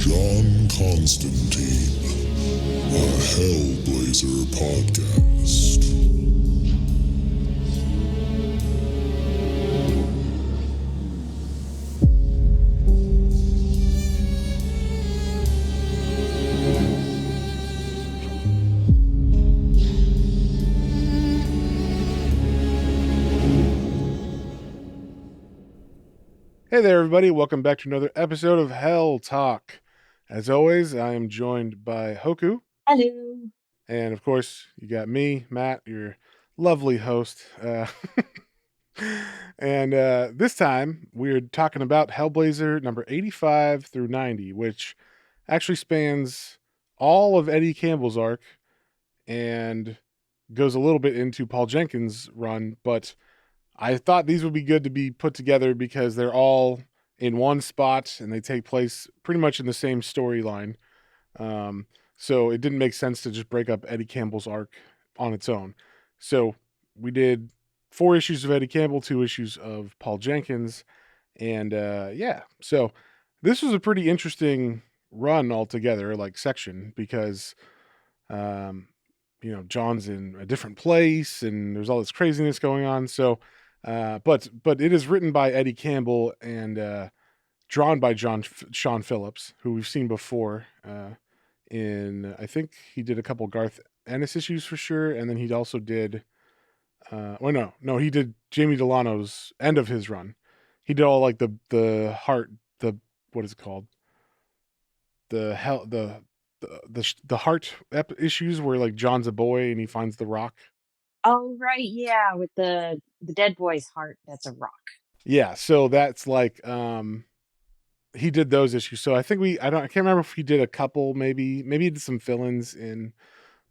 John Constantine, a Hellblazer podcast. Hey there, everybody. Welcome back to another episode of Hell Talk. As always, I am joined by Hoku. Hello. And of course, you got me, Matt, your lovely host. And this time, we're talking about Hellblazer number 85 through 90, which actually spans all of Eddie Campbell's arc and goes a little bit into Paul Jenkins' run, but I thought these would be good to be put together because they're all in one spot and they take place pretty much in the same storyline. Um, so it didn't make sense to just break up Eddie Campbell's arc on its own. So we did 4 issues of Eddie Campbell, 2 issues of Paul Jenkins, and yeah. So this was a pretty interesting run altogether, like section, because um, John's in a different place and there's all this craziness going on. So but it is written by Eddie Campbell and drawn by Sean Phillips, who we've seen before. In I think he did a couple Garth Ennis issues for sure, and then he also did. He did Jamie Delano's end of his run. He did all like the heart the what is it called the hell the heart issues where like John's a boy and he finds the rock. Oh, right, yeah, with the dead boy's heart that's a rock. Yeah, so that's like he did those issues. So I think I can't remember if he did a couple, maybe he did some fill-ins in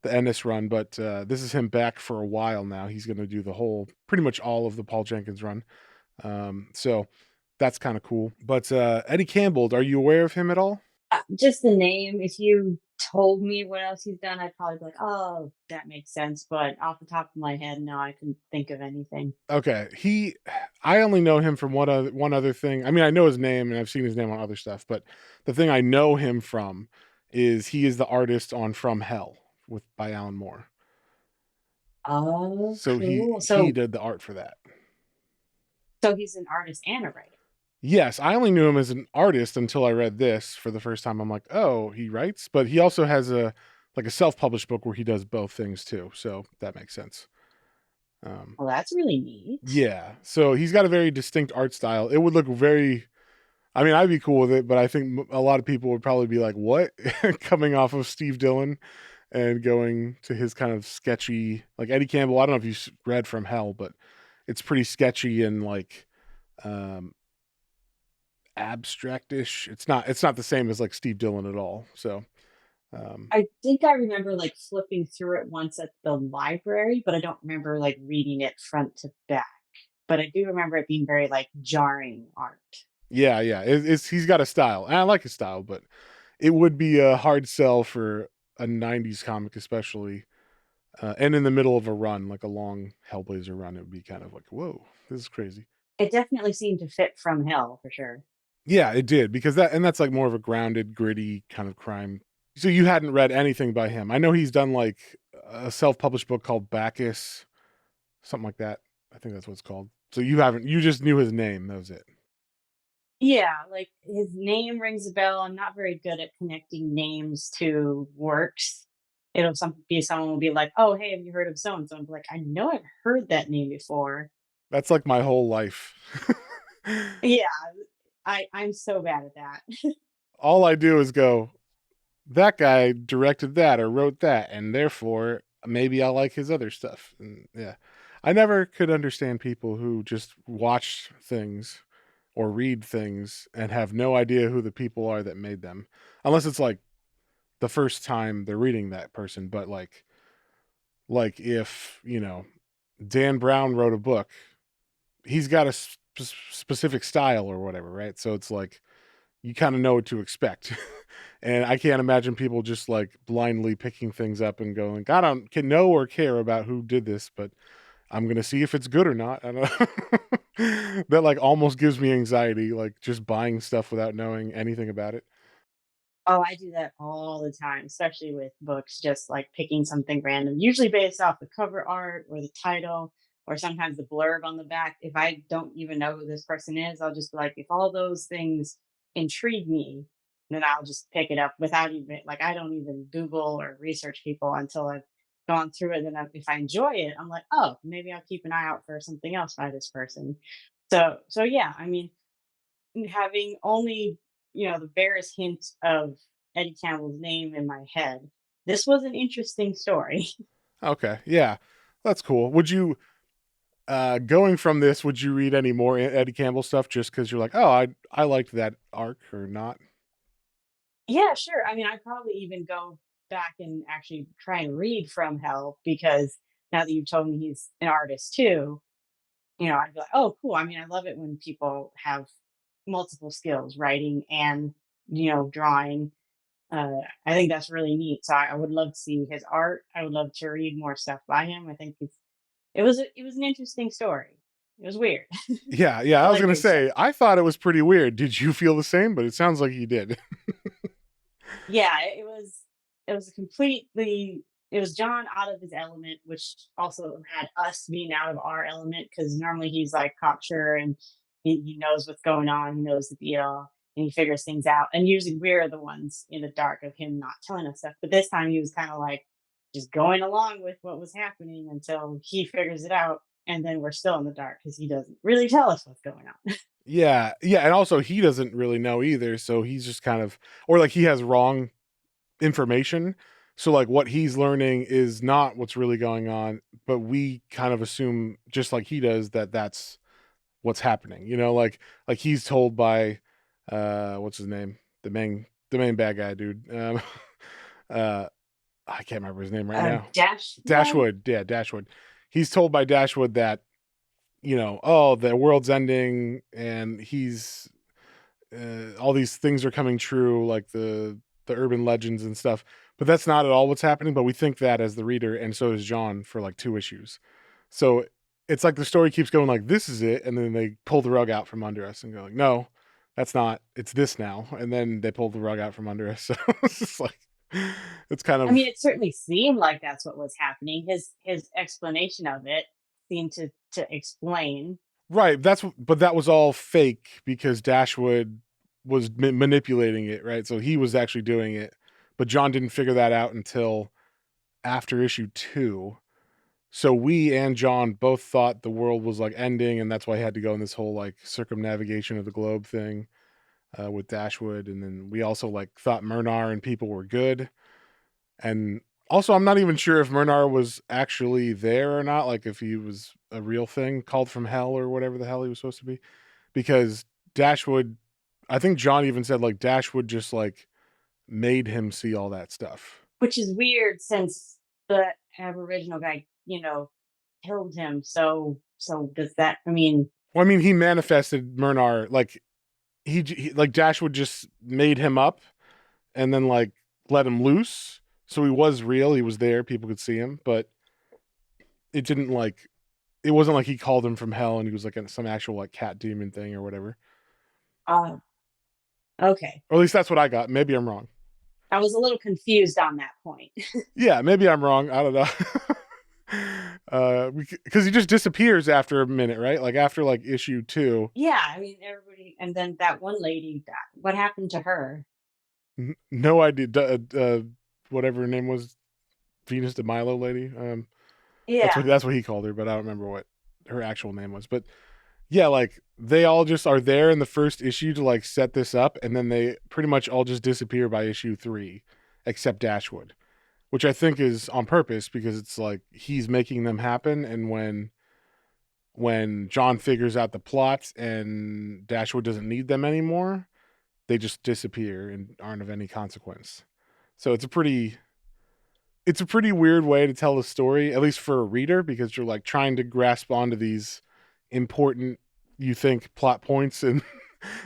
the Ennis run, but this is him back for a while now. He's going to do the whole, pretty much all of the Paul Jenkins run. So that's kind of cool. But Eddie Campbell, are you aware of him at all? Just the name, if you told me what else he's done, I'd probably be like, "Oh, that makes sense," but off the top of my head, no, I couldn't think of anything. Okay, I only know him from one other thing. I mean, I know his name and I've seen his name on other stuff, but the thing I know him from is he is the artist on From Hell by Alan Moore. Oh, So cool. he So did the art for that. so he's an artist and a writer. Yes, I only knew him as an artist until I read this for the first time. I'm like, oh, he writes, but he also has a self-published book where he does both things too. So that makes sense. Um, Well, that's really neat. yeah, so he's got a very distinct art style. It would look very. I mean, I'd be cool with it, but I think a lot of people would probably be like, "What?" Coming off of Steve Dillon and going to his kind of sketchy, like Eddie Campbell. I don't know if you read From Hell, but it's pretty sketchy and like um, abstractish. It's not the same as like Steve Dillon at all. So um, I think I remember, like, flipping through it once at the library, but I don't remember, like, reading it front to back. But I do remember it being very, like, jarring art. yeah, he's got a style, and I like his style, but it would be a hard sell for a '90s comic, especially, and in the middle of a run, like a long Hellblazer run. It would be kind of like, whoa, this is crazy. It definitely seemed to fit From Hell for sure. Yeah, it did because that's like more of a grounded, gritty kind of crime. So you hadn't read anything by him? I know he's done like a self-published book called Bacchus, something like that. I think that's what it's called. So you haven't. You just knew his name. That was it. Yeah, like, his name rings a bell. I'm not very good at connecting names to works. Someone will be like, "Oh, hey, have you heard of so and so?" I'm like, "I know I've heard that name before." That's like my whole life. Yeah, I'm so bad at that. All I do is go, that guy directed that or wrote that, and therefore maybe I like his other stuff. And yeah, I never could understand people who just watch things or read things and have no idea who the people are that made them, unless it's like the first time they're reading that person. But like if Dan Brown wrote a book, he's got a specific style or whatever, right? So it's like you kind of know what to expect. And I can't imagine people just like blindly picking things up and going, I don't can know or care about who did this, but I'm gonna see if it's good or not. I don't know. That like almost gives me anxiety, like just buying stuff without knowing anything about it. Oh, I do that all the time, especially with books, just like picking something random, usually based off the cover art or the title or sometimes the blurb on the back. If I don't even know who this person is, I'll just be like, if all those things intrigue me, then I'll just pick it up without even, like, I don't even Google or research people until I've gone through it. And if I enjoy it, I'm like, oh, maybe I'll keep an eye out for something else by this person. So yeah, I mean, having only, the barest hint of Eddie Campbell's name in my head, this was an interesting story. Okay, yeah, that's cool. Would you going from this? Would you read any more Eddie Campbell stuff just because you're like, oh, I liked that arc or not? Yeah, sure. I mean, I'd probably even go back and actually try and read from Hell because now that you've told me he's an artist too, I'd be like, oh, cool. I mean, I love it when people have multiple skills, writing and, drawing. I think that's really neat. So I would love to see his art. I would love to read more stuff by him. I think it was an interesting story. It was weird. Yeah, yeah. I I was like gonna weird stuff. say I thought it was pretty weird. Did you feel the same? But it sounds like you did. Yeah, it was a completely it was John out of his element, which also had us being out of our element because normally he's like cocksure and he knows what's going on, he knows the deal, and he figures things out. And usually we're the ones in the dark of him not telling us stuff. But this time he was kind of like just going along with what was happening until he figures it out, and then we're still in the dark because he doesn't really tell us what's going on. Yeah, yeah, and also he doesn't really know either, so he's just kind of, or like he has wrong information. So like what he's learning is not what's really going on, but we kind of assume just like he does that that's what's happening. Like he's told by what's his name? The main bad guy dude. Uh I can't remember his name right now. Dashwood. Dashwood, yeah, Dashwood. He's told by Dashwood that, oh, the world's ending and he's all these things are coming true, like the urban legends and stuff. But that's not at all what's happening. But we think that as the reader, and so does John for like 2 issues. So it's like the story keeps going like this is it, and then they pull the rug out from under us and go like, no, that's not. It's this now, and then they pull the rug out from under us. So it's just like it's kind I mean, of it certainly seemed like that's what was happening. His explanation of it seemed to explain. right. But that was all fake because Dashwood was manipulating it, right? So he was actually doing it, but John didn't figure that out until after issue 2. So we and John both thought the world was like ending, and that's why he had to go in this whole like circumnavigation of the globe thing with Dashwood. And then we also like thought Myrnar and people were good. And also, I'm not even sure if Myrnar was actually there or not, like if he was a real thing called from hell or whatever the hell he was supposed to be. Because Dashwood, I think John even said like Dashwood just like made him see all that stuff. Which is weird since the Aboriginal guy, killed him. So does that, I mean, Well, I mean, he manifested Myrnar like he like Dashwood just made him up and then like let him loose. So he was real. He was there. People could see him, but it didn't like it wasn't like he called him from hell and he was like some actual like cat demon thing or whatever. uh okay. Or at least that's what I got. Maybe I'm wrong. I was a little confused on that point. Yeah, maybe I'm wrong. I don't know. Because he just disappears after a minute, right? Like after like issue 2. Yeah, I mean everybody, and then that one lady died. What happened to her? No idea. Whatever her name was, Venus de Milo lady. That's what Yeah. that's what he called her, but I don't remember what her actual name was. But yeah, like they all just are there in the first issue to like set this up, and then they pretty much all just disappear by issue 3, except Dashwood, which I think is on purpose because it's like he's making them happen, and when John figures out the plots and Dashwood doesn't need them anymore, they just disappear and aren't of any consequence. So it's a pretty weird way to tell the story, at least for a reader, because you're like trying to grasp onto these important, you think, plot points and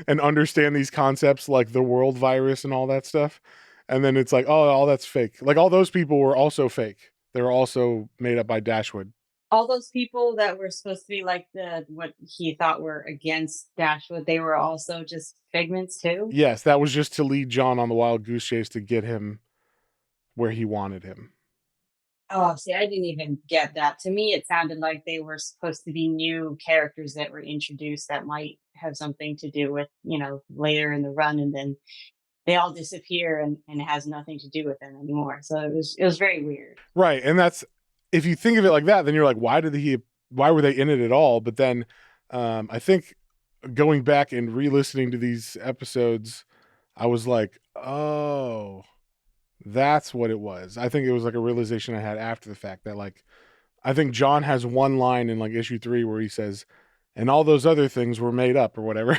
and understand these concepts like the world virus and all that stuff. And then it's like, oh, all that's fake. Like all those people were also fake. They were also made up by Dashwood. All those people that were supposed to be like the what he thought were against Dashwood, they were also just figments too. Yes, that was just to lead John on the wild goose chase to get him where he wanted him. Oh, see, I didn't even get that. To me, it sounded like they were supposed to be new characters that were introduced that might have something to do with, later in the run, and then they all disappear and it has nothing to do with them anymore. So it was very weird. Right, and that's, if you think of it like that, then you're like, why were they in it at all? But then I think going back and re-listening to these episodes, I was like, oh, that's what it was. I think it was like a realization I had after the fact that, like, I think John has one line in like issue 3 where he says, and all those other things were made up or whatever.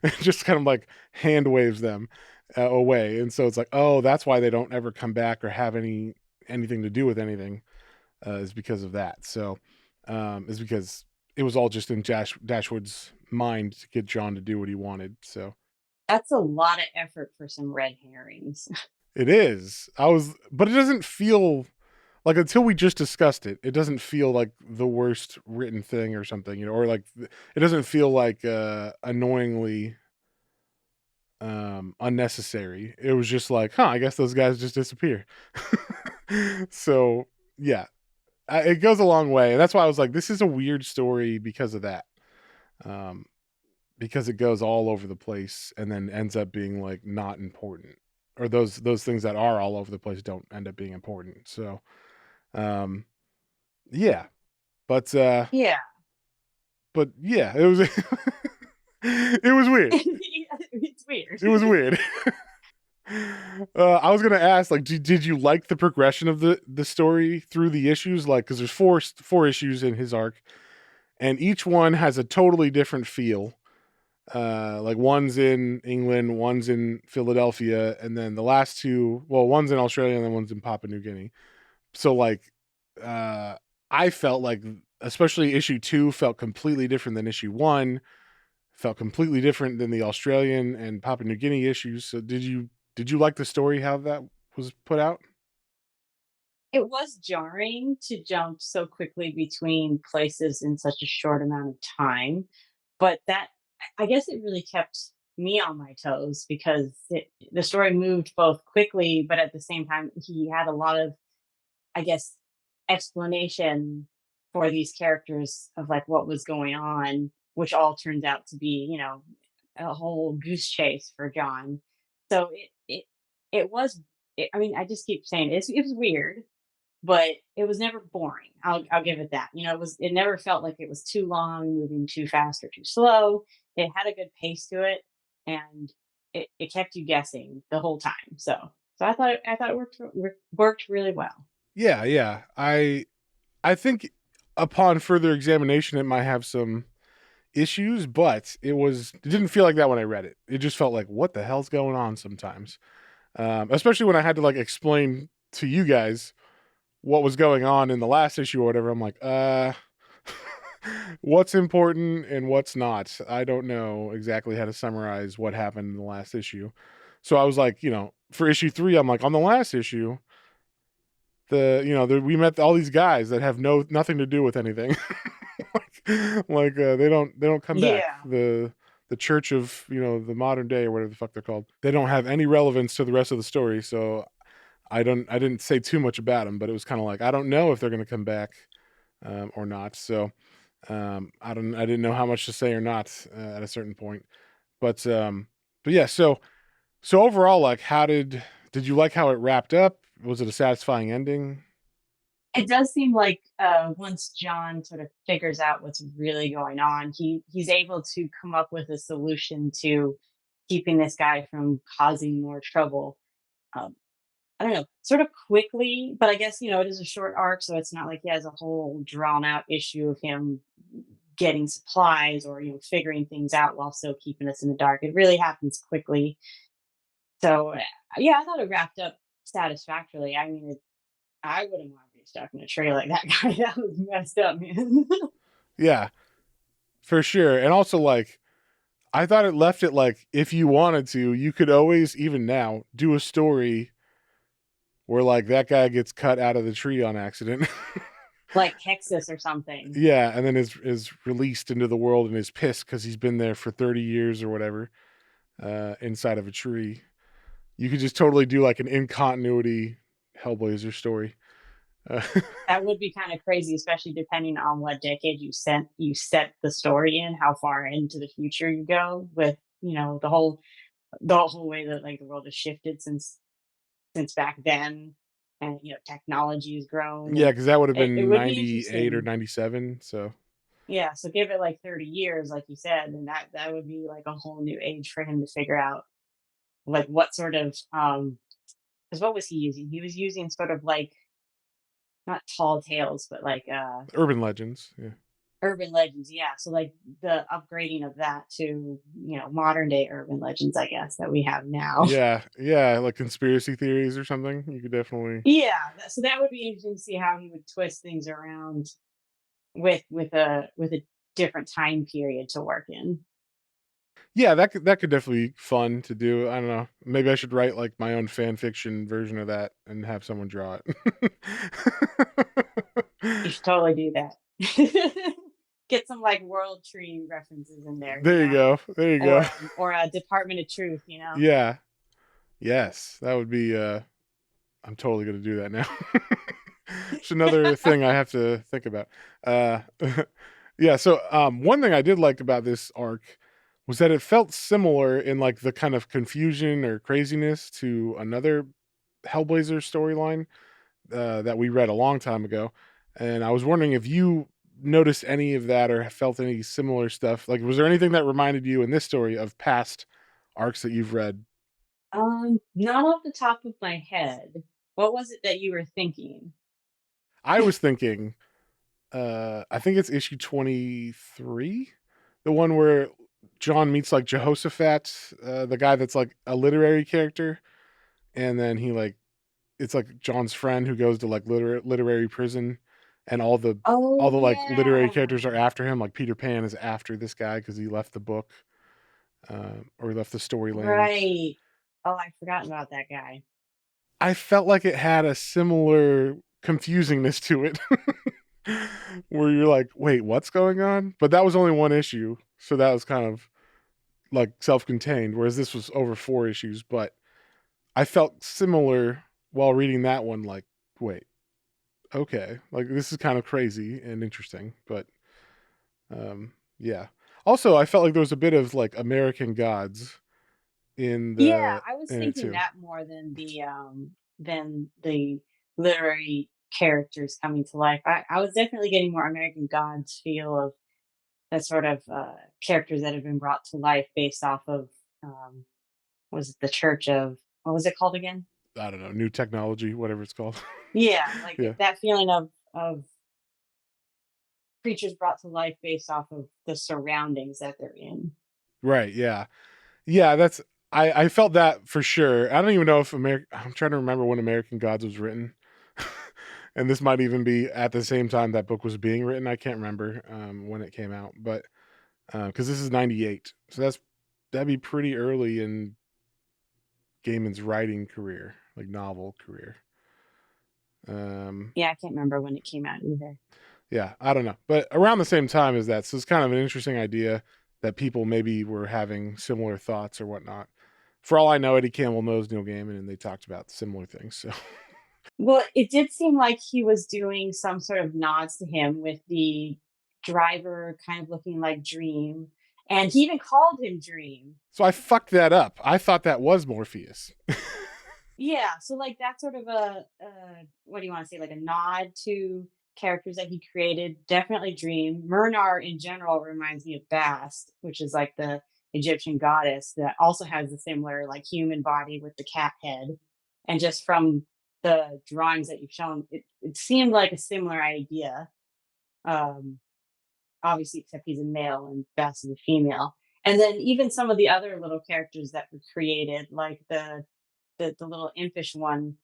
And just kind of like hand waves them away. And so it's like, oh, that's why they don't ever come back or have anything to do with anything, is because of that. So is because it was all just in Dashwood's mind to get John to do what he wanted. So That's a lot of effort for some red herrings. it is. But it doesn't feel like, until we just discussed it, it doesn't feel like the worst written thing or something, or like it doesn't feel like annoyingly unnecessary. It was just like, huh, I guess those guys just disappear. So yeah, it goes a long way, and that's why I was like, this is a weird story because of that. Um, because it goes all over the place and then ends up being like not important, or those things that are all over the place don't end up being important. So yeah, but Yeah. yeah, it was it was weird. It's weird. It was weird. I was gonna ask, like, did you like the progression of the story through the issues? Like, because there's four issues in his arc, and each one has a totally different feel. Like, one's in England, one's in Philadelphia, and then the last two, well, one's in Australia and then one's in Papua New Guinea. So like, I felt like, especially issue 2 felt completely different than issue 1, felt completely different than the Australian and Papua New Guinea issues. So did you like the story, how that was put out? It was jarring to jump so quickly between places in such a short amount of time, but I guess it really kept me on my toes because the story moved both quickly, but at the same time, he had a lot of, I guess, explanation for these characters of like what was going on, which all turns out to be, a whole goose chase for John. So it was. I mean, I just keep saying it was weird, but it was never boring. I'll give it that. It never felt like it was too long, moving too fast or too slow. It had a good pace to it, and it kept you guessing the whole time. So I thought it worked really well. Yeah, yeah. I think upon further examination, it might have some issues, but it didn't feel like that when I read it. It just felt like, what the hell's going on sometimes. Especially when I had to like explain to you guys what was going on in the last issue or whatever. I'm like, what's important and what's not. I don't know exactly how to summarize what happened in the last issue. So I was like, for issue 3, I'm like, on the last issue, we met all these guys that have nothing to do with anything. They don't come back. Yeah. The church of, the modern day or whatever the fuck they're called. They don't have any relevance to the rest of the story. So I didn't say too much about them, but it was kind of like, I don't know if they're going to come back or not. So I didn't know how much to say or not at a certain point. But yeah, so overall, like, did you like how it wrapped up? Was it a satisfying ending? It does seem like once John sort of figures out what's really going on, he's able to come up with a solution to keeping this guy from causing more trouble. Um, I don't know, sort of quickly, but I guess it is a short arc, so it's not like he has a whole drawn out issue of him getting supplies or figuring things out while still keeping us in the dark. It really happens quickly. So yeah, I thought it wrapped up satisfactorily. I mean, I wouldn't want to be stuck in a tree like that guy. That was messed up, man. Yeah, for sure. And also, like, I thought it left it like, if you wanted to, you could always, even now, do a story where like that guy gets cut out of the tree on accident. like Texas or something. Yeah, and then is released into the world and is pissed because he's been there for 30 years or whatever, inside of a tree. You could just totally do like an in continuity Hellblazer story. Uh, That would be kind of crazy, especially depending on what decade you set the story in, how far into the future you go with, the whole way that like the world has shifted since back then, and technology has grown, yeah, and because that would have it been would be 98 or interesting. 97. So Yeah, so give it like 30 years, like you said, and that would be like a whole new age for him to figure out like what sort of because what was he using? He was using sort of like not tall tales, but like urban legends. Yeah. urban legends. Yeah, so like the upgrading of that to modern day urban legends, I guess, that we have now. Yeah, yeah, like conspiracy theories or something. You could definitely. Yeah, so that would be interesting to see how he would twist things around with a different time period to work in. Yeah, that could definitely be fun to do. I don't know. Maybe I should write like my own fan fiction version of that and have someone draw it. You should totally do that. Get some like World Tree references in there, There you go. There you go. or a Department of Truth. Yeah. Yes, that would be. I'm totally gonna do that now. It's another thing I have to think about. Uh, yeah. So one thing I did like about this arc was that it felt similar in like the kind of confusion or craziness to another Hellblazer storyline that we read a long time ago, and I was wondering if you noticed any of that or felt any similar stuff. Like, was there anything that reminded you in this story of past arcs that you've read? Not off the top of my head. What was it that you were thinking? I was thinking, I think it's issue 23, the one where John meets like Jehoshaphat, the guy that's like a literary character, and then he like it's like John's friend who goes to like literary prison, and all Oh the like literary yeah. characters are after him. Like Peter Pan is after this guy because he left the book, or left the Storyland. Right. Oh, I forgot about that guy. I felt like it had a similar confusingness to it, where you're like, wait, what's going on? But that was only one issue, so that was kind of like self-contained. Whereas this was over 4 issues, but I felt similar while reading that one. Like, wait, okay, like this is kind of crazy and interesting, but yeah. Also, I felt like there was a bit of like American Gods Yeah, I was in it thinking too. that more than the literary characters coming to life. I was definitely getting more American Gods feel of that sort of characters that have been brought to life based off of what was it the Church of what was it called again? I don't know, new technology, whatever it's called. Yeah, like Yeah. that feeling of creatures brought to life based off of the surroundings that they're in. Right. Yeah. Yeah. That's I felt that for sure. I don't even know if American. I'm trying to remember when American Gods was written, and this might even be at the same time that book was being written. I can't remember when it came out, but because this is '98, so that'd be pretty early in Gaiman's writing career, like novel career. Um, Yeah, I can't remember when it came out either. yeah, I don't know, but around the same time as that, so it's kind of an interesting idea that people maybe were having similar thoughts or whatnot. For all I know, Eddie Campbell knows Neil Gaiman, and they talked about similar things. So Well, it did seem like he was doing some sort of nods to him with the driver kind of looking like Dream, and he even called him Dream. so I fucked that up. I thought that was Morpheus. Yeah, so like that's sort of a what do you want to say, like a nod to characters that he created. Definitely Dream. Myrnar in general reminds me of Bast, which is like the Egyptian goddess that also has the similar like human body with the cat head. And just from the drawings that you've shown, it seemed like a similar idea. Um, Obviously, except he's a male and Bast is a female. And then even some of the other little characters that were created, like the little impish one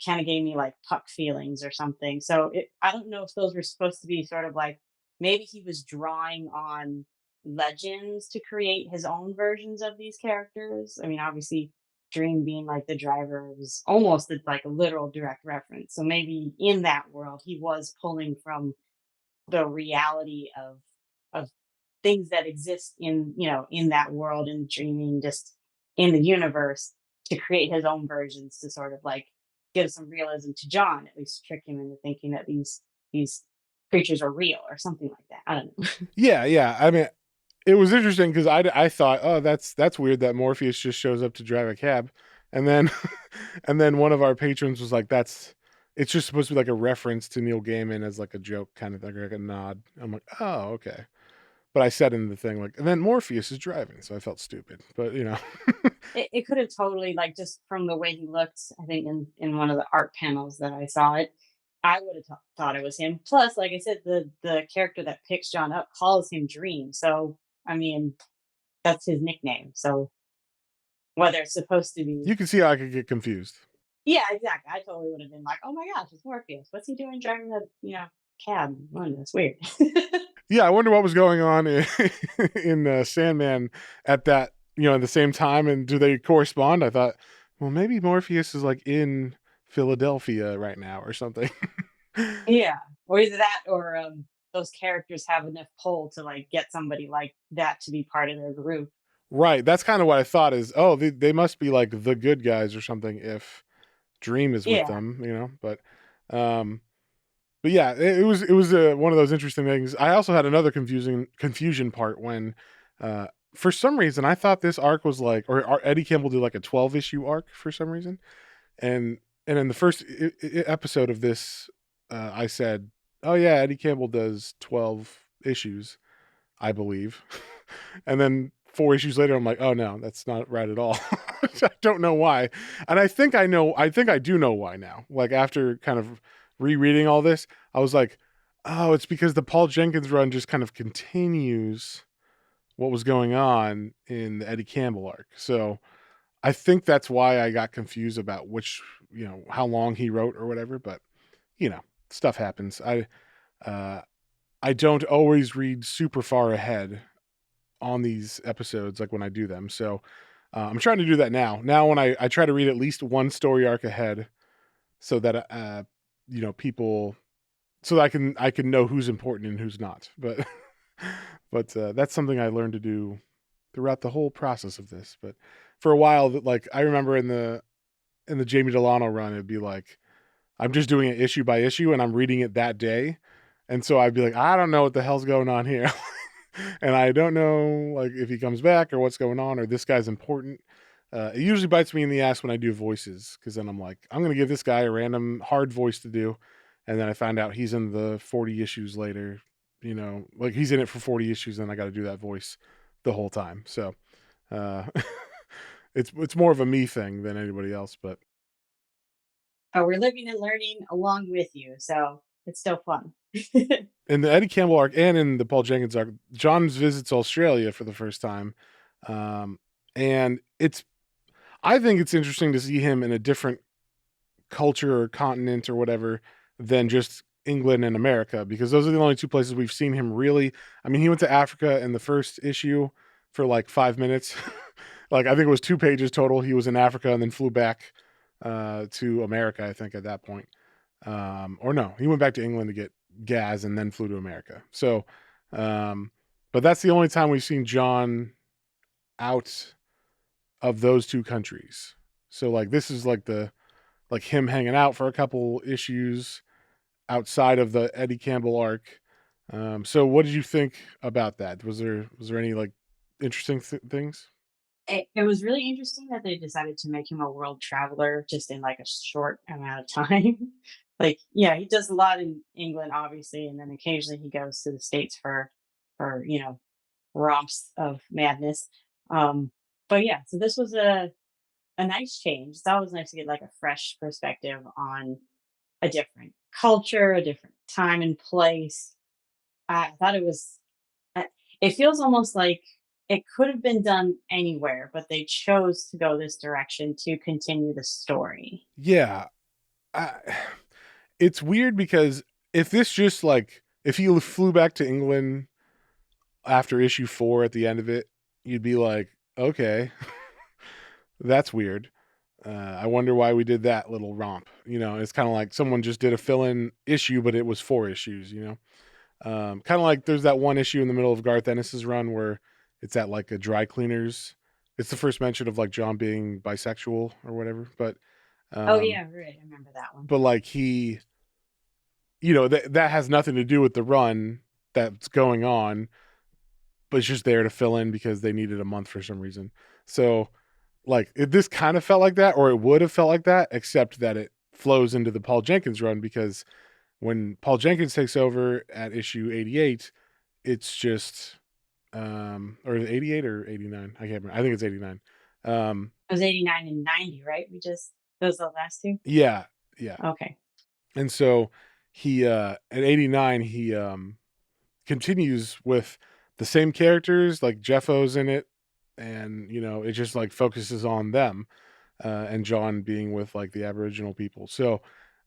kind of gave me like Puck feelings or something. So I don't know if those were supposed to be sort of like maybe he was drawing on legends to create his own versions of these characters. I mean, obviously Dream being like the driver was almost like a literal direct reference. So maybe in that world, he was pulling from the reality of things that exist in in that world and dreaming just in the universe to create his own versions to sort of like give some realism to John, at least trick him into thinking that these creatures are real or something like that. I don't know. Yeah, yeah. I mean, it was interesting because I thought, oh, that's weird that Morpheus just shows up to drive a cab, and then and then one of our patrons was like, that's it's just supposed to be like a reference to Neil Gaiman as like a joke, kind of like a nod. I'm like, oh, okay. But I said in the thing like, and then Morpheus is driving, so I felt stupid. But It could have totally like just from the way he looked. I think in one of the art panels that I saw it, I would have thought it was him. Plus, like I said, the character that picks John up calls him Dream. So I mean, that's his nickname. So whether it's supposed to be, you can see how I could get confused. yeah, exactly. I totally would have been like, oh my gosh, it's Morpheus. What's he doing driving the cab? Oh, that's weird. Yeah, I wonder what was going on in Sandman at that at the same time, and do they correspond? I thought, well, maybe Morpheus is like in Philadelphia right now or something. Yeah, or either that, or those characters have enough pull to like get somebody like that to be part of their group. Right, that's kind of what I thought. Is oh, they must be like the good guys or something if Dream is with Yeah. them. Um, but yeah, it was one of those interesting things. I also had another confusion part when, for some reason, I thought this arc was like, or Eddie Campbell did like a 12-issue arc for some reason, and in the first episode of this, I said, "Oh yeah, Eddie Campbell does 12 issues, I believe," and then 4 issues later, I'm like, "Oh no, that's not right at all." I don't know why, and I think I know. I think I do know why now. Like after kind of rereading all this, I was like, "Oh, it's because the Paul Jenkins run just kind of continues what was going on in the Eddie Campbell arc." So I think that's why I got confused about which, how long he wrote or whatever. But you know, stuff happens. Uh, I don't always read super far ahead on these episodes, like when I do them. So I'm trying to do that now. Now, when I try to read at least one story arc ahead, so that people, so that I can know who's important and who's not. But that's something I learned to do throughout the whole process of this. But for a while, that like I remember in the Jamie Delano run, it'd be like I'm just doing it issue by issue and I'm reading it that day. And so I'd be like, I don't know what the hell's going on here. And I don't know like if he comes back or what's going on or this guy's important. It usually bites me in the ass when I do voices because then I'm like, I'm going to give this guy a random hard voice to do. And then I find out he's in the 40 issues later, like he's in it for 40 issues and I got to do that voice the whole time. So uh, it's more of a me thing than anybody else, but Oh, we're living and learning along with you, so it's still fun. in the Eddie Campbell arc and in the Paul Jenkins arc, John visits Australia for the first time, um, and I think it's interesting to see him in a different culture or continent or whatever than just England and America because those are the only two places we've seen him really. I mean, he went to Africa in the first issue for like 5 minutes. Like I think it was 2 pages total. He was in Africa and then flew back to America. I think at that point, or no, he went back to England to get gas and then flew to America. So, um, but that's the only time we've seen John out of those two countries. So like this is like him hanging out for a couple issues outside of the Eddie Campbell arc. So what did you think about that? Was there any like interesting things? It was really interesting that they decided to make him a world traveler just in like a short amount of time. Like, yeah, he does a lot in England, obviously, and then occasionally he goes to the States for romps of madness. Um, but yeah, so this was a nice change. It's always nice to get like a fresh perspective on a different culture, a different time and place. I thought it was uh, it feels almost like it could have been done anywhere, but they chose to go this direction to continue the story. Yeah, I, it's weird because if this just like if he flew back to England after issue 4 at the end of it, you'd be like, okay, that's weird. I wonder why we did that little romp. It's kind of like someone just did a fill-in issue, but it was 4 issues. Kind of like there's that one issue in the middle of Garth Ennis's run where it's at like a dry cleaners. It's the first mention of like John being bisexual or whatever. But Oh um, yeah, right. I remember that one. but like he, that has nothing to do with the run that's going on, but it's just there to fill in because they needed a month for some reason. So like this kind of felt like that, or it would have felt like that, except that it flows into the Paul Jenkins run because when Paul Jenkins takes over at issue 88, it's just or 88 or 89. I can't remember. I think it's 89. It was 89 and 90, right? Those are the last two? Yeah, yeah. Okay. And so he at 89 he continues with the same characters, like Jeffo's in it, and it just like focuses on them, and John being with like the Aboriginal people. So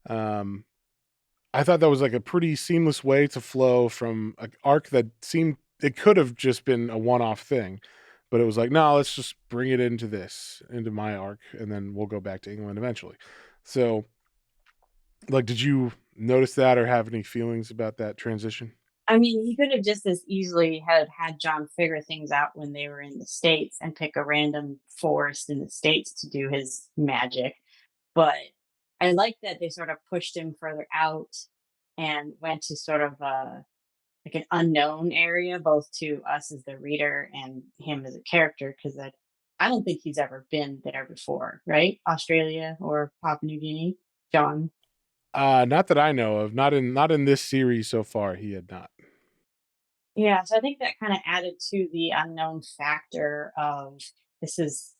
um I thought that was like a pretty seamless way to flow from an arc that seemed it could have just been a one-off thing, but it was like, no, let's just bring it into my arc, and then we'll go back to England eventually. So, like, did you notice that or have any feelings about that transition? I mean, he could have just as easily had John figure things out when they were in the States and pick a random forest in the States to do his magic. But I like that they sort of pushed him further out and went to sort of like an unknown area, both to us as the reader and him as a character, because I don't think he's ever been there before, right? Australia or Papua New Guinea, John. Not that I know of. Not in this series so far. He had not. Yeah, so I think that kind of added to the unknown factor of this is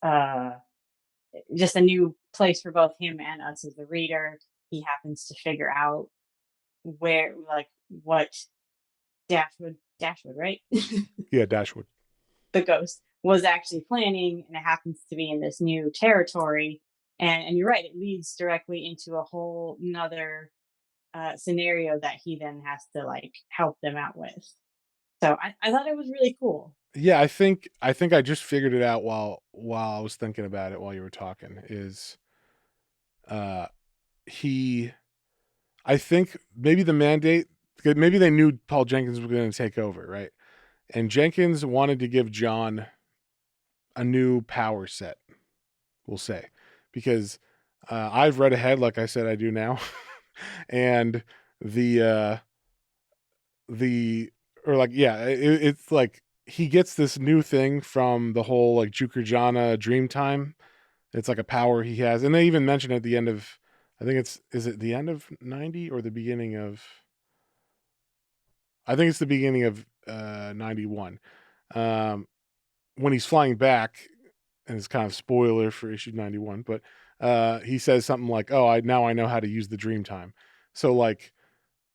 just a new place for both him and us as the reader. He happens to figure out where, like, what Dashwood, right? Yeah, Dashwood. The ghost was actually planning, and it happens to be in this new territory. And you're right, it leads directly into a whole another scenario that he then has to like help them out with. So I thought it was really cool. Yeah, I think I just figured it out while I was thinking about it while you were talking. Is uh he I think maybe the mandate, maybe they knew Paul Jenkins was going to take over, right? And Jenkins wanted to give John a new power set, we'll say, because I've read ahead, like I said, I do now, and the the or like yeah, it's like he gets this new thing from the whole like Jukerjana Dreamtime. It's like a power he has, and they even mention at the end of, I think is it the end of 90 or the beginning of, I think it's the beginning of 91. Um, when he's flying back, and it's kind of spoiler for issue 91, but he says something like, "Oh, I know how to use the dream time." So like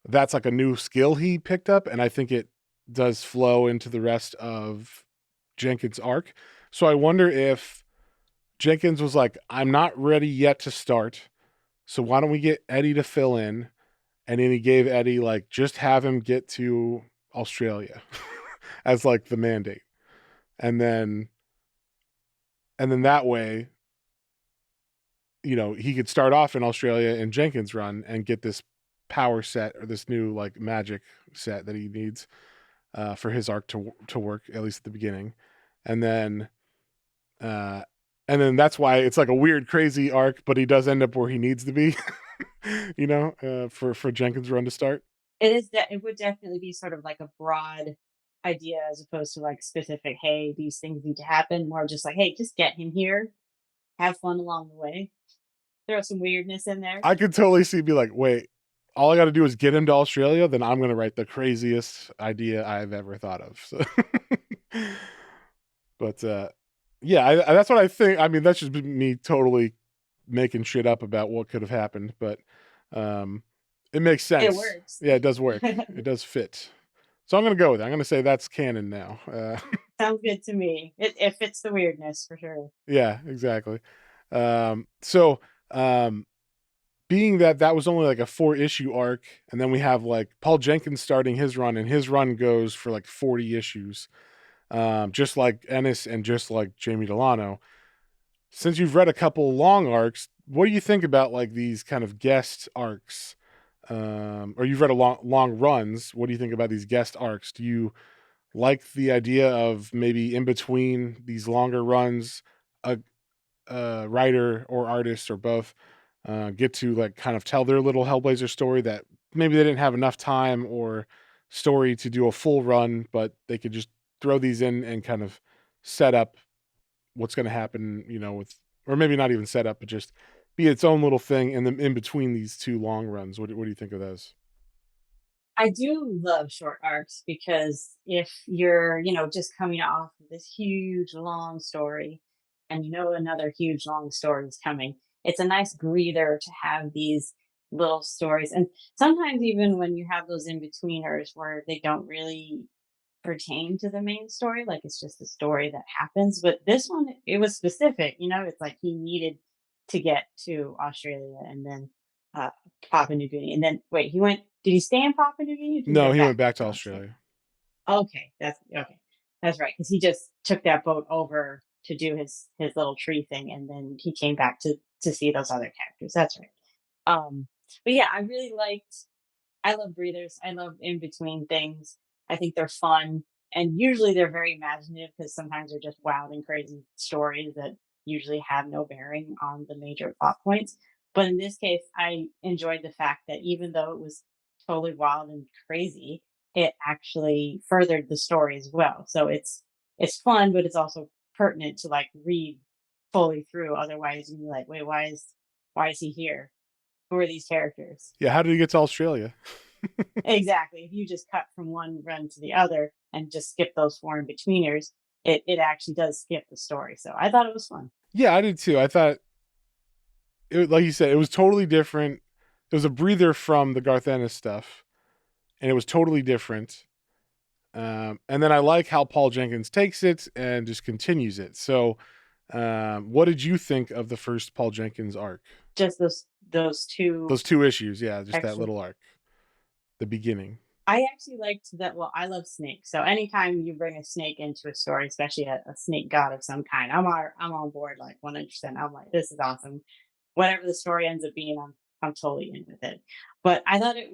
that's like a new skill he picked up, and I think it does flow into the rest of Jenkins' arc. So I wonder if Jenkins was like, "I'm not ready yet to start, so why don't we get Eddie to fill in?" And then he gave Eddie like just have him get to Australia as like the mandate, and then that way, he could start off in Australia in Jenkins run and get this power set or this new like magic set that he needs for his arc to work, at least at the beginning, and then uh, that's why it's like a weird, crazy arc, but he does end up where he needs to be, for Jenkins run to start. It would definitely be sort of like a broad idea as opposed to like specific, hey, these things need to happen. More just like, hey, just get him here, have fun along the way, throw some weirdness in there. I could totally see be like, wait, all I got to do is get him to Australia, then I'm going to write the craziest idea I've ever thought of. So, but yeah, that's what I think. I mean, that's just me totally making shit up about what could have happened, but it makes It sense. works. Yeah, it does work. It does fit. So I'm going to go with it. I'm going to say that's canon now. Sounds good to me. It fits the weirdness for sure. Yeah, exactly. So being that was only like a 4-issue arc, and then we have like Paul Jenkins starting his run, and his run goes for like 40 issues, just like Ennis and just like Jamie Delano. since you've read a couple long arcs, what do you think about like these kind of guest arcs? Or you've read a long runs. What do you think about these guest arcs? Do you like the idea of maybe in between these longer runs, a, a writer or artist or both get to like kind of tell their little Hellblazer story that maybe they didn't have enough time or story to do a full run, but they could just throw these in and kind of set up what's going to happen, with, or maybe not even set up, but just be its own little thing in between these two long runs. What do you think of those? I do love short arcs because if you're, just coming off of this huge long story and another huge long story is coming, it's a nice breather to have these little stories. And sometimes even when you have those in betweeners where they don't really pertain to the main story, like it's just a story that happens. But this one, it was specific, it's like he needed to get to Australia and then uh, Papua New Guinea. And then, wait, did he stay in Papua New Guinea or did he No, go he went back back to to Australia? Australia. Okay, that's okay. That's right, because he just took that boat over to do his little tree thing, and then he came back to see those other characters. That's right. But yeah, I love breathers. I love in between things. I think they're fun. And usually they're very imaginative because sometimes they're just wild and crazy stories that usually have no bearing on the major plot points. But in this case, I enjoyed the fact that even though it was totally wild and crazy, it actually furthered the story as well. So it's fun, but it's also pertinent to like read fully through. Otherwise, you'd be like, wait, why is he here? Who are these characters? Yeah, how did he get to Australia? Exactly. If you just cut from one run to the other and just skip those four in betweeners, it actually does skip the story. So I thought it was fun. Yeah, I did too. I thought like you said, it was totally different. It was a breather from the Garth Ennis stuff, and it was totally different. And then I like how Paul Jenkins takes it and just continues it. So, what did you think of the first Paul Jenkins arc? Just those two Those two issues, yeah, just that extra. little arc, the beginning. I actually liked that. Well, I love snakes, so anytime you bring a snake into a story, especially a snake god of some kind, I'm on board like 100%. I'm like, this is awesome. Whatever the story ends up being, I'm totally in with it. But I thought it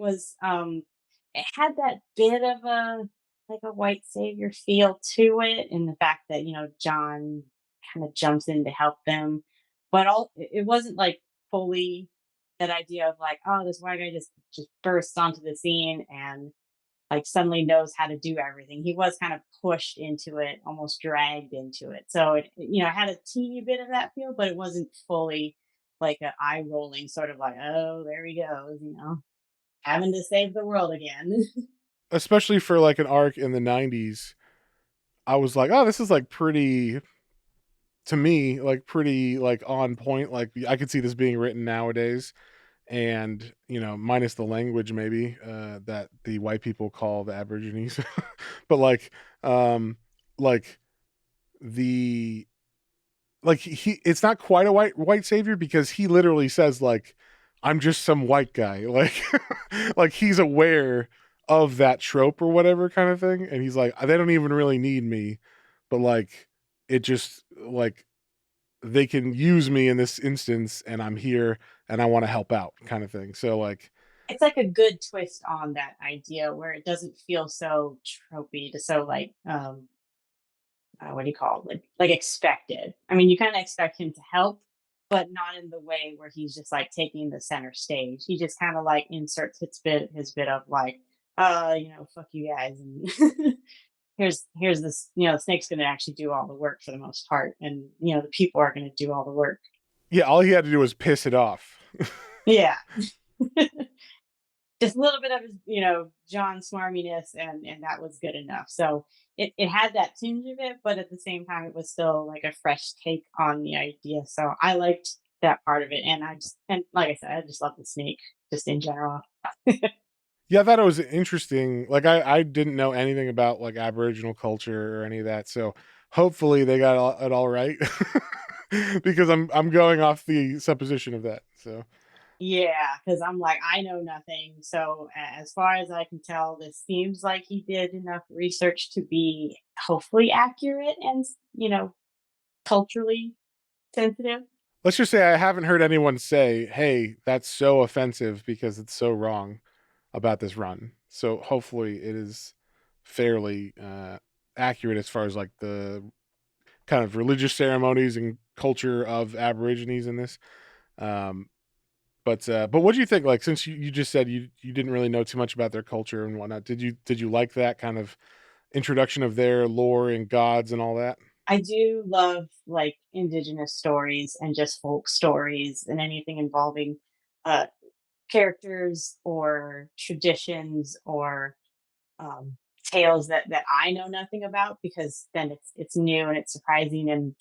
had that bit of a like a white savior feel to it, and the fact that John kind of jumps in to help them, but all it wasn't like fully that idea of like, oh, this white guy just bursts onto the scene and like suddenly knows how to do everything. He was kind of pushed into it, almost dragged into it. So it had a teeny bit of that feel, but it wasn't fully like a eye rolling sort of like, oh, there he goes, having to save the world again. Especially for like an arc in the '90s, I was like, oh, this is like pretty, to me, like pretty like on point. Like I could see this being written nowadays, and minus the language maybe that the white people call the Aborigines, but um, like the he it's not quite a white savior because he literally says like I'm just some white guy, like like he's aware of that trope or whatever kind of thing, and he's like they don't even really need me, but like it just like they can use me in this instance and I'm here and I want to help out kind of thing. So like It's like a good twist on that idea where it doesn't feel so tropey to so like what do you call it? Like expected. I mean, you kind of expect him to help, but not in the way where he's just like taking the center stage. He just kind of like inserts his bit of like, fuck you guys, and here's this. Snake's going to actually do all the work for the most part, and the people are going to do all the work. yeah, all he had to do was piss it off. Yeah. Just a little bit of his, John smarminess, and that was good enough. So it had that tinge of it, but at the same time, it was still like a fresh take on the idea. So I liked that part of it, and and like I said, I just love the snake just in general. Yeah, I thought it was interesting. Like I didn't know anything about like Aboriginal culture or any of that, so hopefully they got it all right. Because I'm going off the supposition of that. So Yeah, because I'm like, I know nothing. So as far as I can tell, this seems like he did enough research to be hopefully accurate and culturally sensitive. Let's just say I haven't heard anyone say, "Hey, that's so offensive because it's so wrong about this run." So hopefully it is fairly accurate as far as like the kind of religious ceremonies and culture of Aborigines in this. Um, but what do you think? Like, since you just said you didn't really know too much about their culture and whatnot, did you like that kind of introduction of their lore and gods and all that? I do love like indigenous stories and just folk stories and anything involving uh, characters or traditions or um, tales that I know nothing about because then it's new and it's surprising and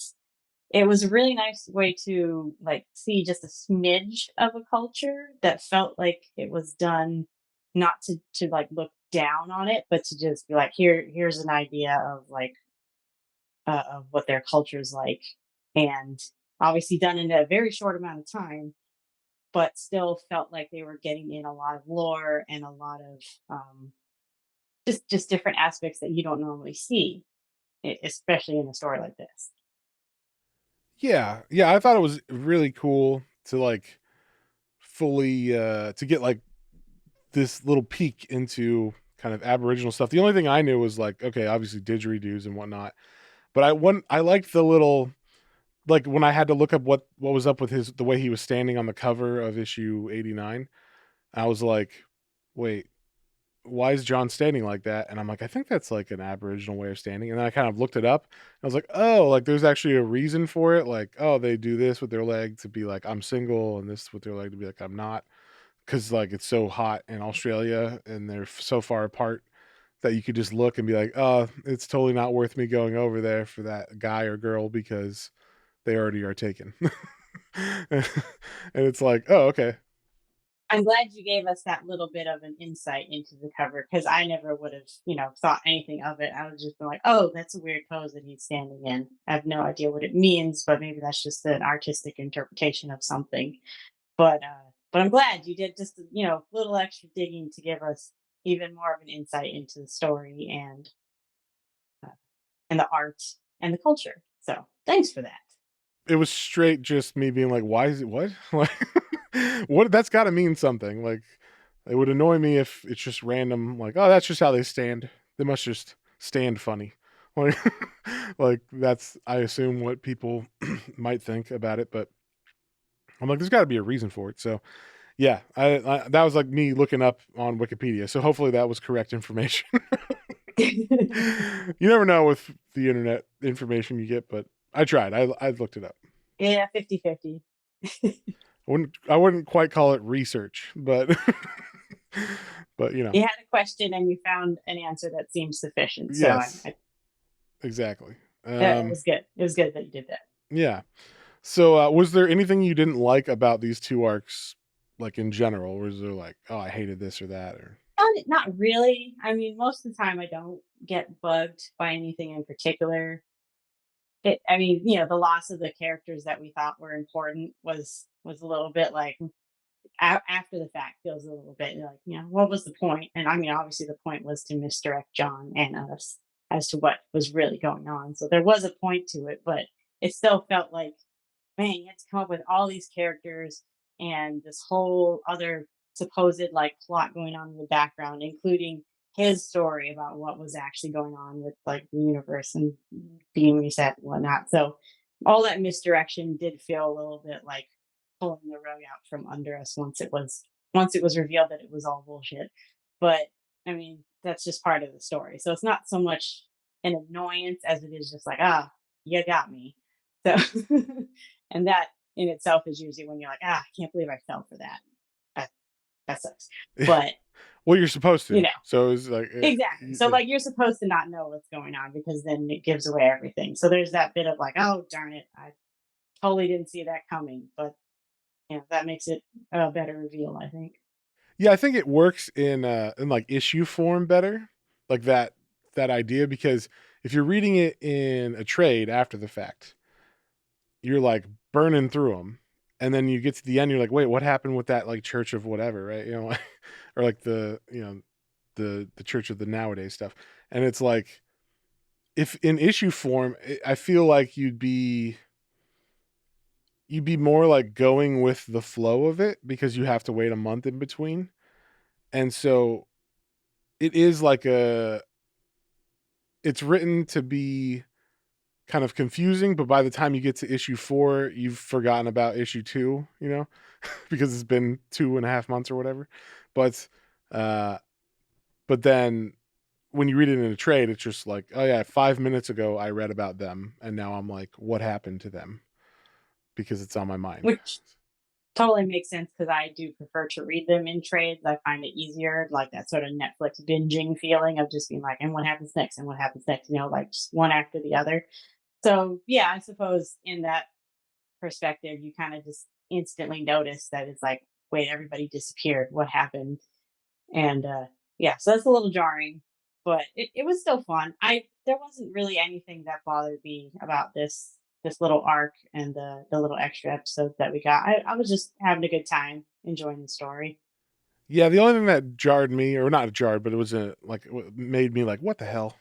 it was a really nice way to like see just a smidge of a culture that felt like it was done not to like look down on it but to just be like here's an idea of what their culture is like and obviously done in a very short amount of time but still felt like they were getting in a lot of lore and a lot of just different aspects that you don't normally see, especially in a story like this. Yeah, yeah, I thought it was really cool to like fully to get like this little peek into kind of Aboriginal stuff. The only thing I knew was like, okay, obviously didgeridoos and whatnot, but I liked the little like when I had to look up what was up with his the way he was standing on the cover of issue 89. I was like, wait, why is John standing like that? And I'm like, I think that's like an Aboriginal way of standing. And then I kind of looked it up. I was like, oh, like there's actually a reason for it. Like, oh, they do this with their leg to be like, I'm single, and this with their leg to be like, I'm not. Cause like it's so hot in Australia and they're so far apart that you could just look and be like, oh, it's totally not worth me going over there for that guy or girl because they already are taken. And it's like, oh, okay. I'm glad you gave us that little bit of an insight into the cover because I never would have, thought anything of it. I would just be like, "Oh, that's a weird pose that he's standing in." I have no idea what it means, but maybe that's just an artistic interpretation of something. But I'm glad you did just little extra digging to give us even more of an insight into the story uh, and the art and the culture. So thanks for that. It was straight just me being like, why is it what? Like what that's gotta mean something. Like it would annoy me if it's just random, like, oh, that's just how they stand. They must just stand funny. Like like that's I assume what people might think about it, but I'm like, there's gotta be a reason for it. So yeah, I that was like me looking up on Wikipedia. So hopefully that was correct information. You never know with the internet information you get, but I tried. I looked it up. Yeah, 50-50. I wouldn't quite call it research, but but You had a question and you found an answer that seems sufficient. So yes, exactly. it was good. It was good that you did that. Yeah. So was there anything you didn't like about these two arcs, like in general? Was there like, oh, I hated this or that, or Not really. I mean, most of the time I don't get bugged by anything in particular. I mean, the loss of the characters that we thought were important was a little bit like after the fact feels a little bit like, what was the point? And I mean, obviously the point was to misdirect John and us as to what was really going on. So there was a point to it, but it still felt like, man, you had to come up with all these characters and this whole other supposed like plot going on in the background, including his story about what was actually going on with like the universe and being reset and whatnot. So all that misdirection did feel a little bit like pulling the rug out from under us once it was revealed that it was all bullshit. But I mean, that's just part of the story. So it's not so much an annoyance as it is just like, you got me. So and that in itself is usually when you're like, I can't believe I fell for that. That, that sucks. But well, you're supposed you to. know, So it's like, exactly. So like you're supposed to not know what's going on because then it gives away everything. So there's that bit of like, oh darn it, I totally didn't see that coming. But that makes it a better reveal, I think. yeah, I think it works in like issue form better, like that idea because if you're reading it in a trade after the fact, you're like burning through them, and then you get to the end, you're like, wait, what happened with that like church of whatever, right? Or like the church of the nowadays stuff, and it's like if in issue form, I feel like you'd be you'd be more like going with the flow of it because you have to wait a month in between. And so it is like it's written to be kind of confusing, but by the time you get to issue 4, you've forgotten about issue 2, because it's been 2.5 months or whatever. But, uh, but then when you read it in a trade, it's just like, oh yeah, 5 minutes ago I read about them, and now I'm like, what happened to them? Because it's on my mind. Which totally makes sense because I do prefer to read them in trades. I find it easier, like that sort of Netflix binging feeling of just being like, and what happens next, and what happens next, like just one after the other. So yeah, I suppose in that perspective, you kind of just instantly notice that it's like, wait, everybody disappeared. What happened? And yeah, so that's a little jarring, but it was still fun. There wasn't really anything that bothered me about this little arc and the little extra episodes that we got. I was just having a good time enjoying the story. Yeah, the only thing that jarred me, or not jarred, but it was made me like, what the hell,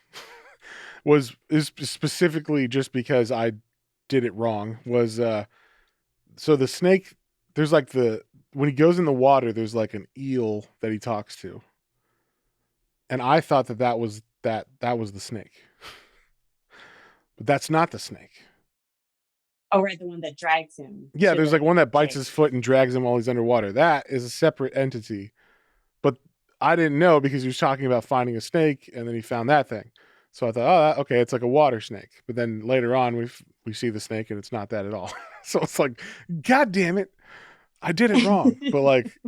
is specifically just because I did it wrong. Was so the snake, there's like when he goes in the water, there's like an eel that he talks to, and I thought that was the snake, but that's not the snake. Oh, right, the one that drags him Yeah, to there's like one that bites cave. his foot and drags him while he's underwater. That is a separate entity. But I didn't know because he was talking about finding a snake, and then he found that thing. So I thought, oh, okay, it's like a water snake. But then later on, we see the snake, and it's not that at all. So it's like, God damn it, I did it wrong. But like,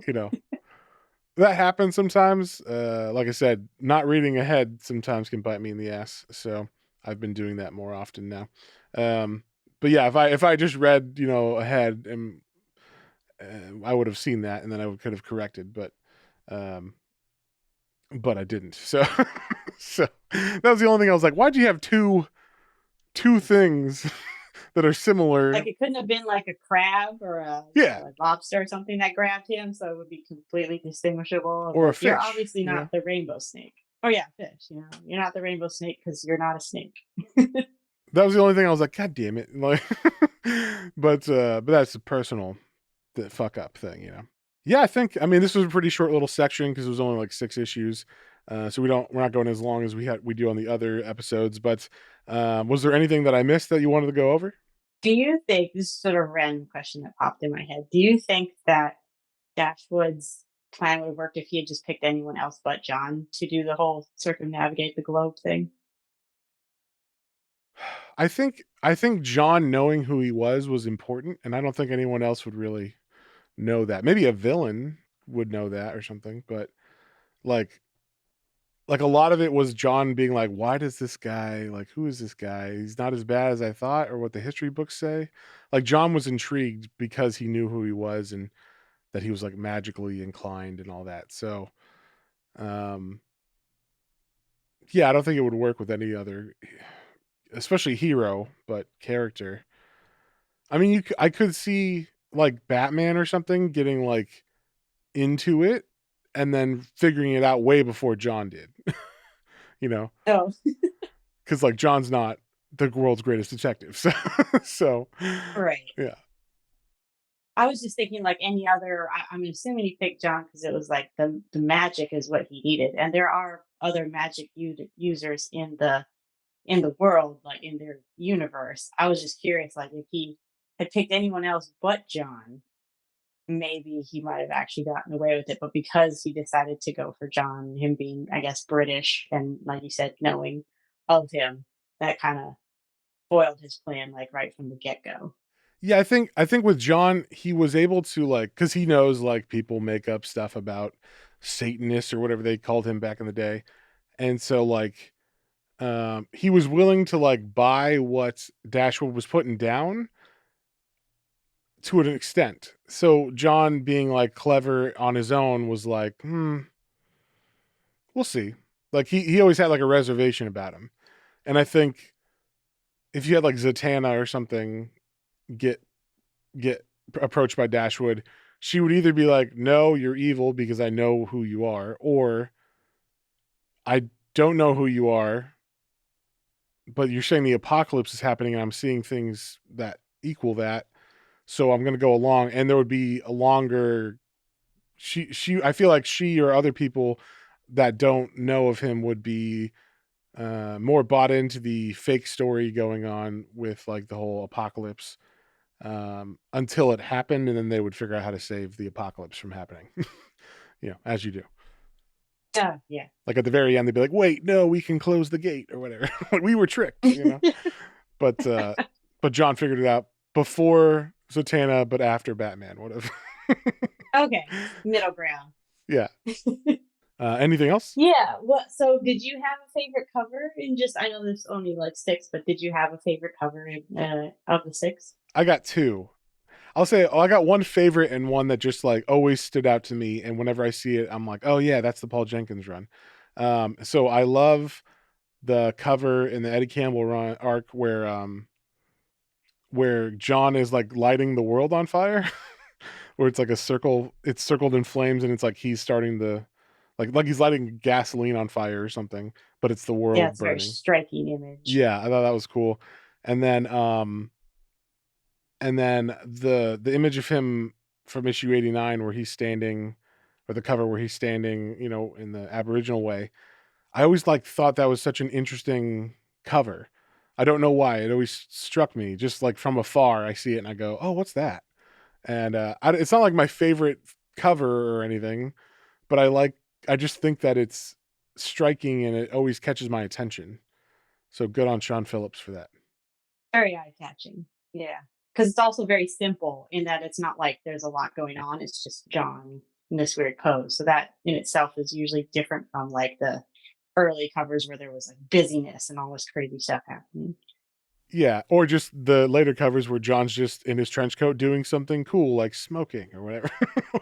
that happens sometimes. Like I said, not reading ahead sometimes can bite me in the ass. So I've been doing that more often now. Um, but yeah, if I just read ahead, and I would have seen that, and then I could have corrected. Um, but I didn't. So so that was the only thing I was like, why'd you have two things that are similar? Like it couldn't have been like a crab or Yeah, a lobster or something that grabbed him, so it would be completely distinguishable. Of or a like, you're fish. obviously not the rainbow snake. Oh yeah, fish. You're not the rainbow snake because you're not a snake. That was the only thing I was like, God damn it! Like, but that's a personal the fuck up thing. Yeah, I mean this was a pretty short little section because it was only like 6 issues. So we're not going as long as we do on the other episodes. But was there anything that I missed that you wanted to go over? Do you think this is sort of a random question that popped in my head? Do you think that Dashwood's plan would have worked if he had just picked anyone else but John to do the whole circumnavigate the globe thing? I think John knowing who he was important, and I don't think anyone else would really know that. Maybe a villain would know that or something, but like a lot of it was John being like, "Why does this guy like who is this guy? He's not as bad as I thought," or what the history books say. Like John was intrigued because he knew who he was and that he was like magically inclined and all that. So, um, yeah, I don't think it would work with any other, especially hero, but character. I mean, I could see like Batman or something getting like into it and then figuring it out way before John did. you know, Oh, because like John's not the world's greatest detective, so so right. yeah, I was just thinking like any other. I'm assuming he picked John because it was like the magic is what he needed, and there are other magic users in the world, like in their universe. I was just curious, like if he had picked anyone else but John, maybe he might have actually gotten away with it. But because he decided to go for John, him being, I guess, British and like you said, knowing of him, that kind of foiled his plan, like right from the get go. yeah. I think with John, he was able to like because he knows like people make up stuff about Satanists or whatever they called him back in the day, and so like he was willing to like buy what Dashwood was putting down to an extent. So John being like clever on his own was like, we'll see. Like he always had like a reservation about him. And I think if you had like Zatanna or something get get approached by Dashwood, she would either be like, "No, you're evil because I know who you are," or "I don't know who you are, but you're saying the apocalypse is happening and I'm seeing things that equal that. so I'm going to go along, and there would be a longer. I feel like she or other people that don't know of him would be more bought into the fake story going on with like the whole apocalypse until it happened, and then they would figure out how to save the apocalypse from happening. As you do. Yeah. Like at the very end, they'd be like, "Wait, no, we can close the gate or whatever. We were tricked." But John figured it out before Zatanna, but after Batman. Whatever. Okay. Middle ground. Yeah. Anything else? Yeah. What? So, did you have a favorite cover? In just, I know there's only like six, but did you have a favorite cover of the six? I got two. I'll say I got one favorite and one that just like always stood out to me. And whenever I see it, I'm like, oh yeah, that's the Paul Jenkins run. So I love the cover in the Eddie Campbell run arc where John is like lighting the world on fire, where it's like a circle, it's circled in flames, and it's like he's starting the like he's lighting gasoline on fire or something, but it's the Yeah, world it's a very burning. striking image. Yeah, I thought that was cool. And then the image of him from issue 89 where he's standing, or the cover where he's standing, in the Aboriginal way. I always like thought that was such an interesting cover. I don't know why. It always struck me just like from afar. I see it and I go, "Oh, what's that?" And it's not like my favorite cover or anything, but I just think that it's striking and it always catches my attention. So good on Sean Phillips for that. Very eye catching. Yeah. Because it's also very simple in that it's not like there's a lot going on. It's just John in this weird pose. So that in itself is usually different from like the early covers where there was like busyness and all this crazy stuff happening. Yeah, or just the later covers where John's just in his trench coat doing something cool, like smoking or whatever.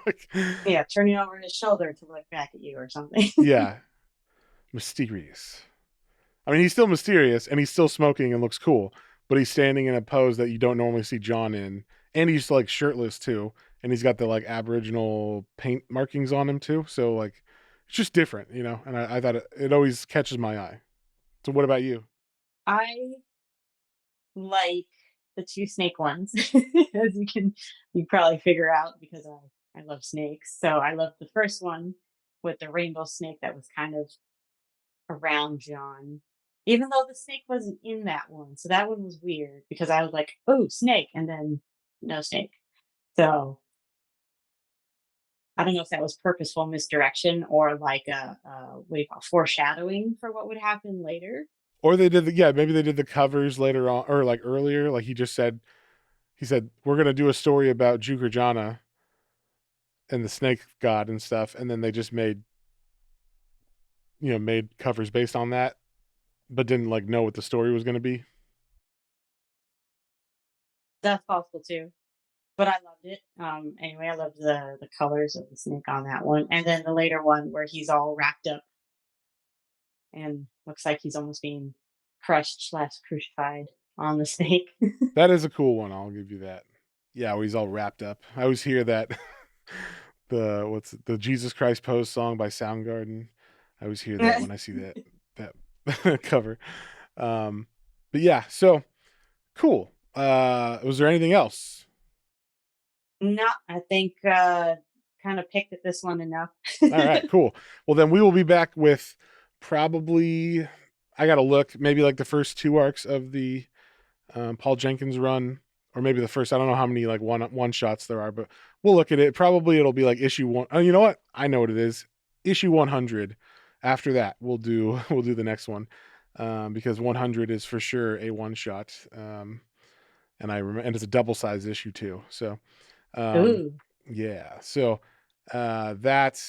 Like, Yeah, turning over his shoulder to look back at you or something. yeah, mysterious. I mean, he's still mysterious and he's still smoking and looks cool, but he's standing in a pose that you don't normally see John in, and he's like shirtless too, and he's got the like Aboriginal paint markings on him too. So like, it's just different, And I thought it always catches my eye. So what about you? I like the two snake ones, as you probably figure out because I love snakes. So I love the first one with the rainbow snake that was kind of around John, even though the snake wasn't in that one. So that one was weird because I was like, "Oh, snake," and then no snake. So I don't know if that was purposeful misdirection or like what do you call it, foreshadowing for what would happen later. Or they did maybe they did the covers later on or like earlier, like he said we're gonna do a story about Jukerjana and the snake god and stuff, and then they just made covers based on that, but didn't like know what the story was gonna be. That's possible too. But I loved it. Anyway, I loved the colors of the snake on that one, and then the later one where he's all wrapped up and looks like he's almost being crushed slash crucified on the snake. That is a cool one, I'll give you that. Yeah, where he's all wrapped up. I always hear that the Jesus Christ Pose song by Soundgarden. I always hear that when I see that cover. But yeah, so cool. Was there anything else? No, I think kind of picked at this one enough. All right, cool. Well, then we will be back with probably, I got to look, maybe like the first two arcs of the Paul Jenkins run, or maybe the first. I don't know how many like one shots there are, but we'll look at it. Probably it'll be like issue one. Oh, you know what? I know what it is. Issue 100. After that, we'll do the next one because 100 is for sure a one shot, and and it's a double size issue too. So Ooh. yeah, so that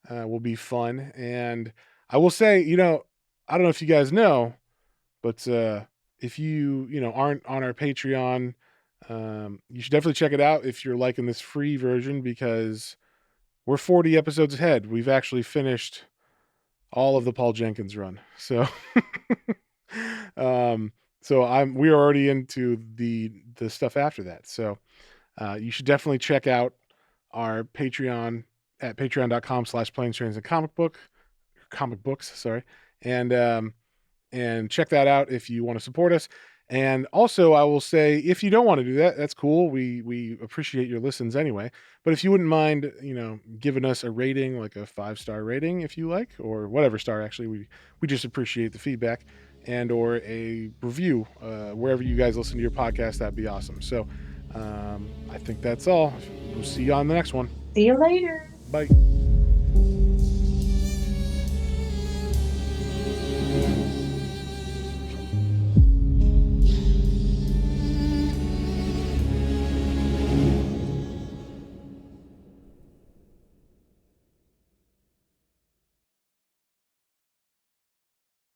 will be fun. And I will say, I don't know if you guys know, but if you aren't on our Patreon, you should definitely check it out if you're liking this free version because we're 40 episodes ahead. We've actually finished all of the Paul Jenkins run. So we're already into the stuff after that. So you should definitely check out our Patreon at patreon.com/planes, trains, and comic books, sorry. And check that out if you want to support us. And also, I will say, if you don't want to do that, that's cool. We appreciate your listens anyway. But if you wouldn't mind, giving us a rating, like a 5-star rating, if you like, or whatever star. Actually, we just appreciate the feedback, and or a review wherever you guys listen to your podcast. That'd be awesome. So, I think that's all. We'll see you on the next one. See you later. Bye.